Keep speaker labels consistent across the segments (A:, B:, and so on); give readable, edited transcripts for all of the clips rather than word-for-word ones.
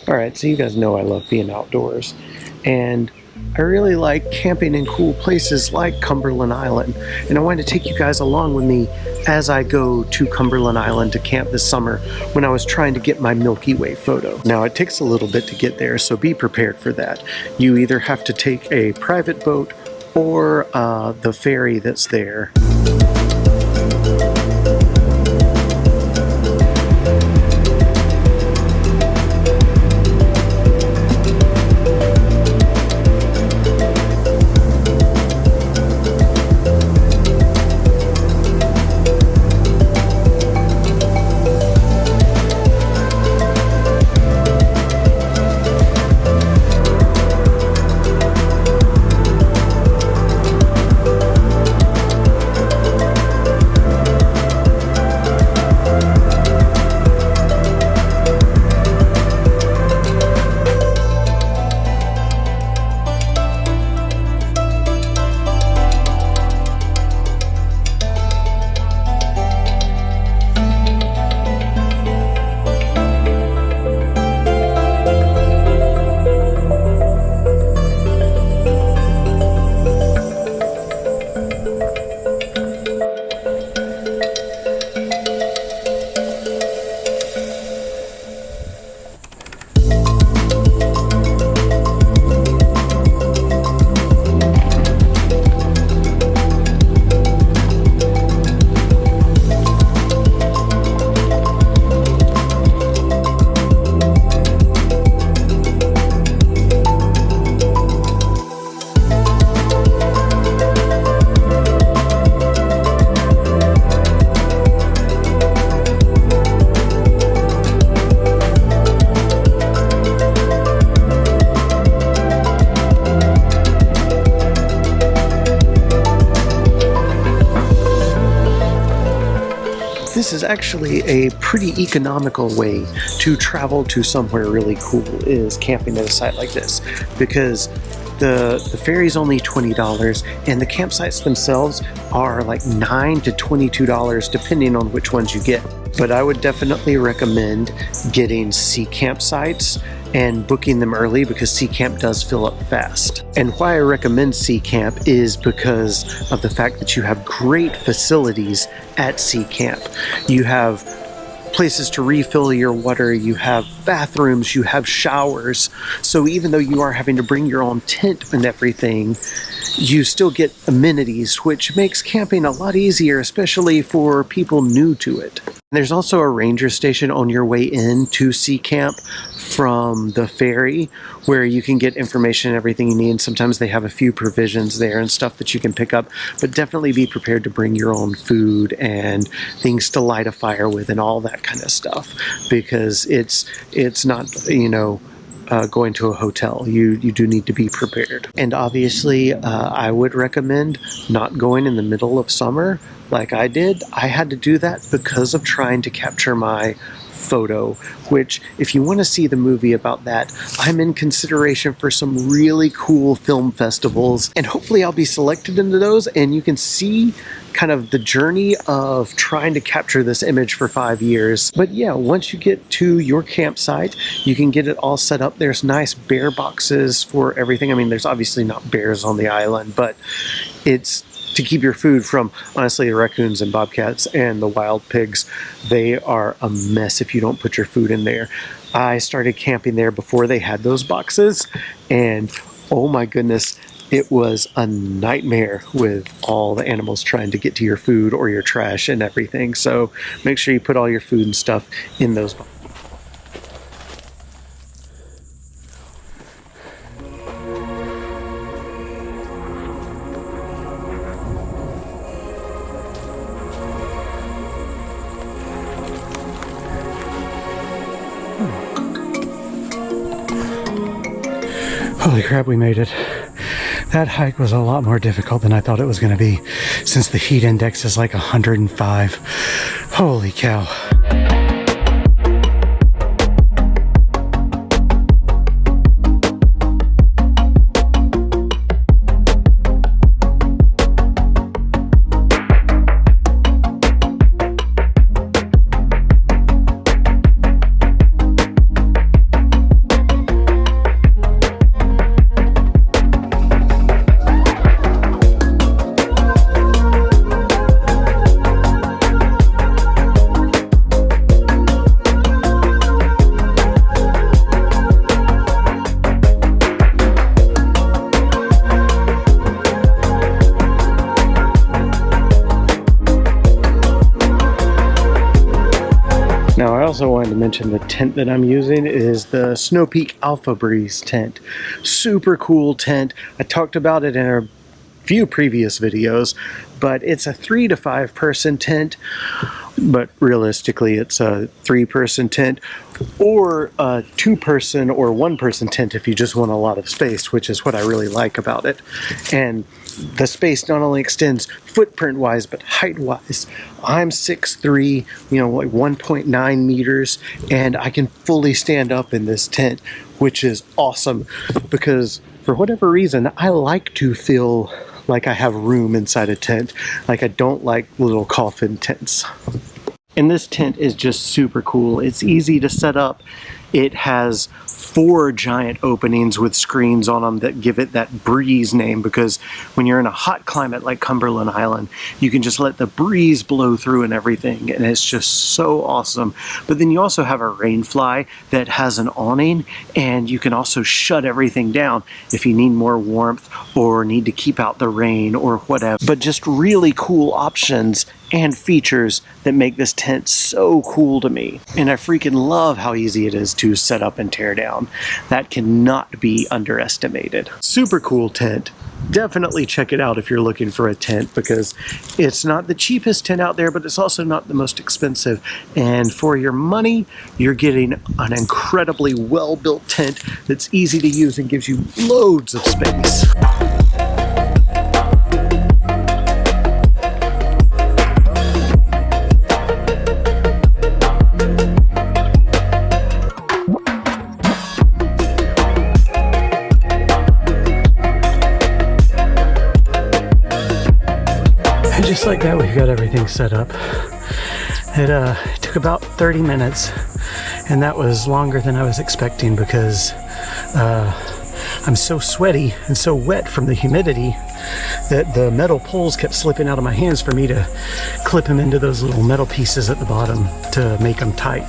A: Alright, so you guys know I love being outdoors, and I really like camping in cool places like Cumberland Island, and I wanted to take you guys along with me as I go to Cumberland Island to camp this summer when I was trying to get my Milky Way photo. Now it takes a little bit to get there, so be prepared for that. You either have to take a private boat or the ferry that's there. This is actually a pretty economical way to travel to somewhere really cool, is camping at a site like this, because the ferry's only $20 and the campsites themselves are like $9 to $22 depending on which ones you get. But I would definitely recommend getting sea campsites and booking them early, because sea camp does fill up fast. And why I recommend sea camp is because of the fact that you have great facilities at sea camp. You have places to refill your water, you have bathrooms, you have showers. So even though you are having to bring your own tent and everything, you still get amenities, which makes camping a lot easier, especially for people new to it. There's also a ranger station on your way in to sea camp from the ferry, where you can get information and everything you need. Sometimes they have a few provisions there and stuff that you can pick up, but definitely be prepared to bring your own food and things to light a fire with and all that kind of stuff, because it's not, you know, going to a hotel. You do need to be prepared. And obviously I would recommend not going in the middle of summer like I did. I had to do that because of trying to capture my photo, which, if you want to see the movie about that, I'm in consideration for some really cool film festivals, and hopefully I'll be selected into those, and you can see kind of the journey of trying to capture this image for 5 years. But yeah, once you get to your campsite, you can get it all set up. There's nice bear boxes for everything. I mean, there's obviously not bears on the island, but it's to keep your food from, honestly, the raccoons and bobcats and the wild pigs. They are a mess if you don't put your food in there. I started camping there before they had those boxes, and oh my goodness, it was a nightmare with all the animals trying to get to your food or your trash and everything. So make sure you put all your food and stuff in those boxes. Holy crap, we made it. That hike was a lot more difficult than I thought it was going to be, since the heat index is like 105. Holy cow. mention the tent that I'm using is the Snow Peak Alpha Breeze tent. Super cool tent. I talked about it in a few previous videos, but it's a 3 to 5 person tent, but realistically it's a 3-person tent, or a 2-person or 1-person tent if you just want a lot of space, which is what I really like about it. And the space not only extends footprint wise but height wise. I'm 6'3", like 1.9 meters, and I can fully stand up in this tent, which is awesome because for whatever reason I like to feel like I have room inside a tent. Like, I don't like little coffin tents. And this tent is just super cool. It's easy to set up. It has 4 giant openings with screens on them that give it that breeze name, because when you're in a hot climate like Cumberland Island, you can just let the breeze blow through and everything, and it's just so awesome. But then you also have a rain fly that has an awning, and you can also shut everything down if you need more warmth or need to keep out the rain or whatever. But just really cool options and features that make this tent so cool to me. And I freaking love how easy it is to set up and tear down. That cannot be underestimated. Super cool tent. Definitely check it out if you're looking for a tent, because it's not the cheapest tent out there, but it's also not the most expensive. And for your money, you're getting an incredibly well-built tent that's easy to use and gives you loads of space. Just like that, we've got everything set up. It took about 30 minutes, and that was longer than I was expecting because I'm so sweaty and so wet from the humidity that the metal poles kept slipping out of my hands for me to clip them into those little metal pieces at the bottom to make them tight.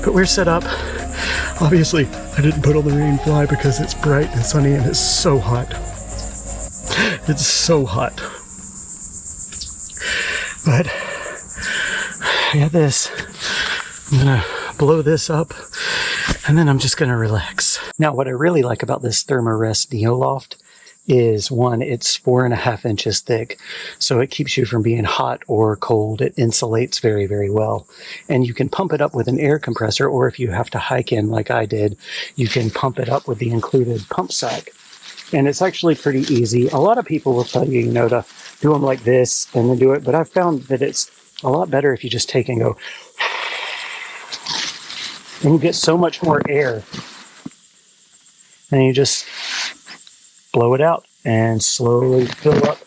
A: But we're set up. Obviously, I didn't put on the rain fly because it's bright and sunny and it's so hot. It's so hot. But I got this. I'm gonna blow this up and then I'm just gonna relax. Now, what I really like about this Thermarest Neoloft is, one, it's 4.5 inches thick, so it keeps you from being hot or cold. It insulates very, very well. And you can pump it up with an air compressor, or if you have to hike in like I did, you can pump it up with the included pump sack. And it's actually pretty easy. A lot of people will tell you, to do them like this and then do it, but I've found that it's a lot better if you just take and go, and you get so much more air. And you just blow it out and slowly fill up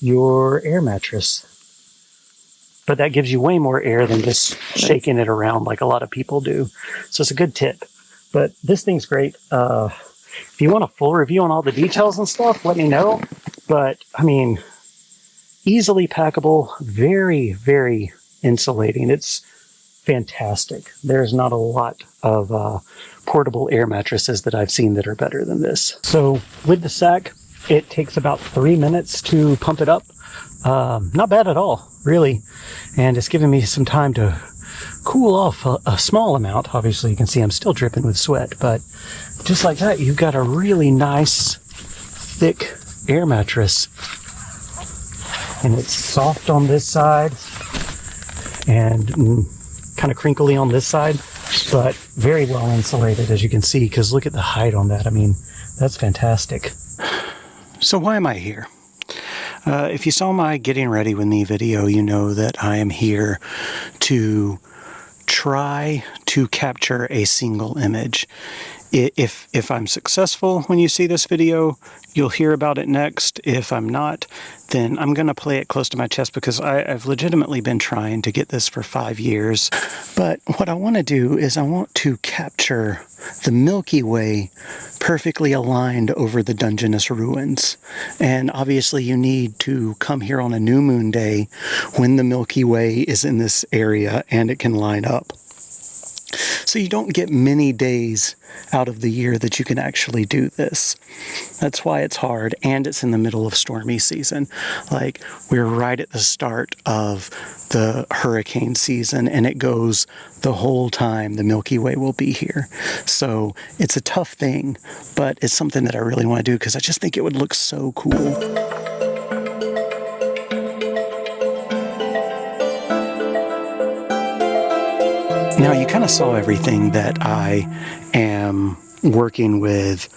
A: your air mattress. But that gives you way more air than just shaking it around like a lot of people do. So it's a good tip. But this thing's great. If you want a full review on all the details and stuff, let me know. But, I mean, easily packable, very, very insulating. It's fantastic. There's not a lot of portable air mattresses that I've seen that are better than this. So, with the sack, it takes about 3 minutes to pump it up. Not bad at all, really. And it's giving me some time to cool off a small amount. Obviously, you can see I'm still dripping with sweat, but just like that, you've got a really nice, thick air mattress. And it's soft on this side and kind of crinkly on this side, but very well insulated, as you can see, because look at the height on that. I mean, that's fantastic. So why am I here? If you saw my getting ready with me video, you know that I am here to try to capture a single image. If I'm successful when you see this video, you'll hear about it next. If I'm not, then I'm going to play it close to my chest, because I've legitimately been trying to get this for 5 years. But what I want to do is I want to capture the Milky Way perfectly aligned over the Dungeness ruins. And obviously you need to come here on a new moon day when the Milky Way is in this area and it can line up. So you don't get many days out of the year that you can actually do this. That's why it's hard, and it's in the middle of stormy season. Like, we're right at the start of the hurricane season, and it goes the whole time the Milky Way will be here. So it's a tough thing, but it's something that I really want to do because I just think it would look so cool. Now, you kind of saw everything that I am working with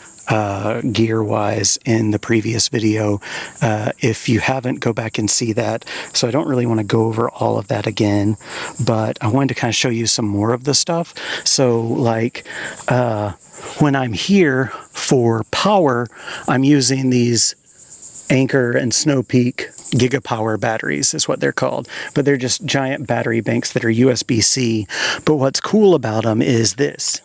A: gear-wise in the previous video. If you haven't, go back and see that. So I don't really want to go over all of that again, but I wanted to kind of show you some more of the stuff. So, like, when I'm here for power, I'm using these Anchor and Snow Peak Gigapower batteries is what they're called, but they're just giant battery banks that are USB-C. But what's cool about them is this.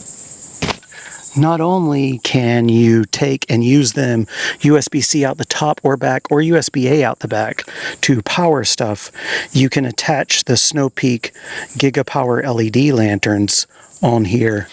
A: Not only can you take and use them USB-C out the top or back, or USB-A out the back to power stuff, you can attach the Snow Peak Gigapower LED lanterns on here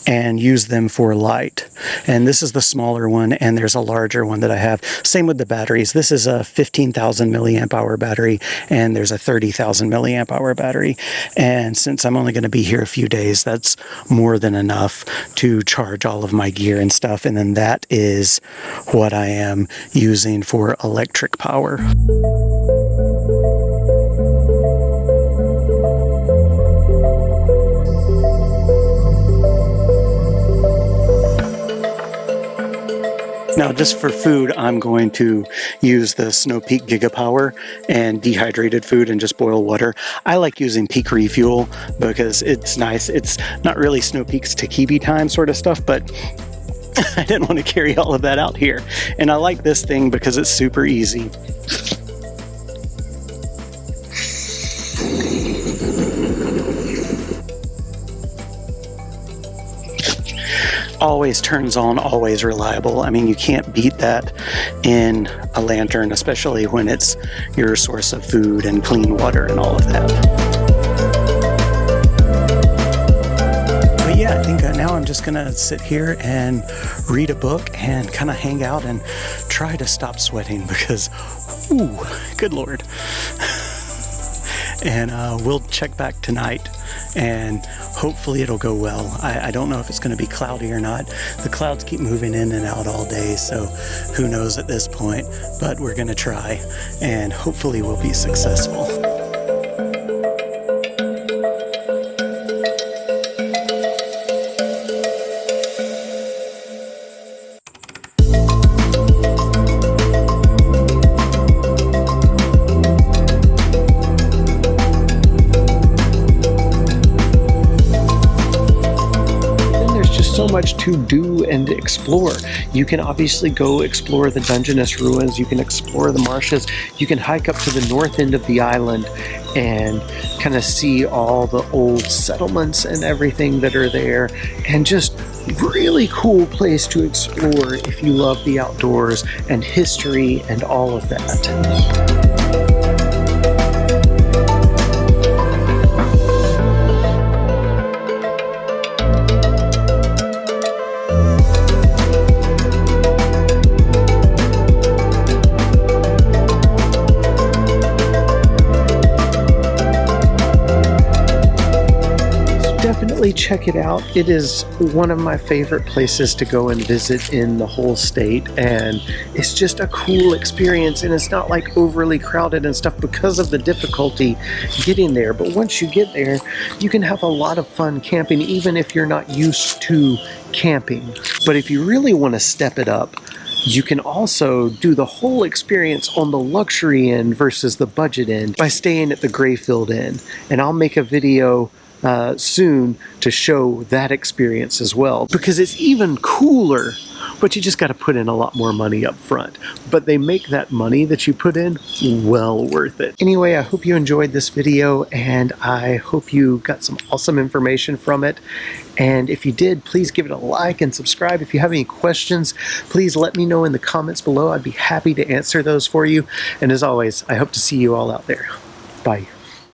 A: and use them for light. And this is the smaller one, and there's a larger one that I have. Same with the batteries. This is a 15,000 milliamp hour battery, and there's a 30,000 milliamp hour battery. And since I'm only going to be here a few days, that's more than enough to charge all of my gear and stuff. And then that is what I am using for electric power. Now, just for food, I'm going to use the Snow Peak Gigapower and dehydrated food and just boil water. I like using Peak Refuel because it's nice. It's not really Snow Peak's Takibi time sort of stuff, but I didn't want to carry all of that out here. And I like this thing because it's super easy. Always turns on, always reliable. I mean, you can't beat that in a lantern, especially when it's your source of food and clean water and all of that. But yeah, I think now I'm just gonna sit here and read a book and kind of hang out and try to stop sweating because, ooh, good Lord. And we'll check back tonight and hopefully it'll go well. I don't know if it's going to be cloudy or not. The clouds keep moving in and out all day, so who knows at this point, but we're going to try and hopefully we'll be successful. So much to do and explore. You can obviously go explore the Dungeness ruins, you can explore the marshes, you can hike up to the north end of the island and kind of see all the old settlements and everything that are there, and just really cool place to explore if you love the outdoors and history and all of that. Definitely check it out. It is one of my favorite places to go and visit in the whole state, and it's just a cool experience, and it's not like overly crowded and stuff because of the difficulty getting there. But once you get there, you can have a lot of fun camping even if you're not used to camping. But if you really want to step it up, you can also do the whole experience on the luxury end versus the budget end by staying at the Grayfield Inn. And I'll make a video soon to show that experience as well, because it's even cooler, but you just got to put in a lot more money up front. But they make that money that you put in well worth it. Anyway, I hope you enjoyed this video, and I hope you got some awesome information from it. And if you did, please give it a like and subscribe. If you have any questions, please let me know in the comments below. I'd be happy to answer those for you. And as always, I hope to see you all out there. Bye.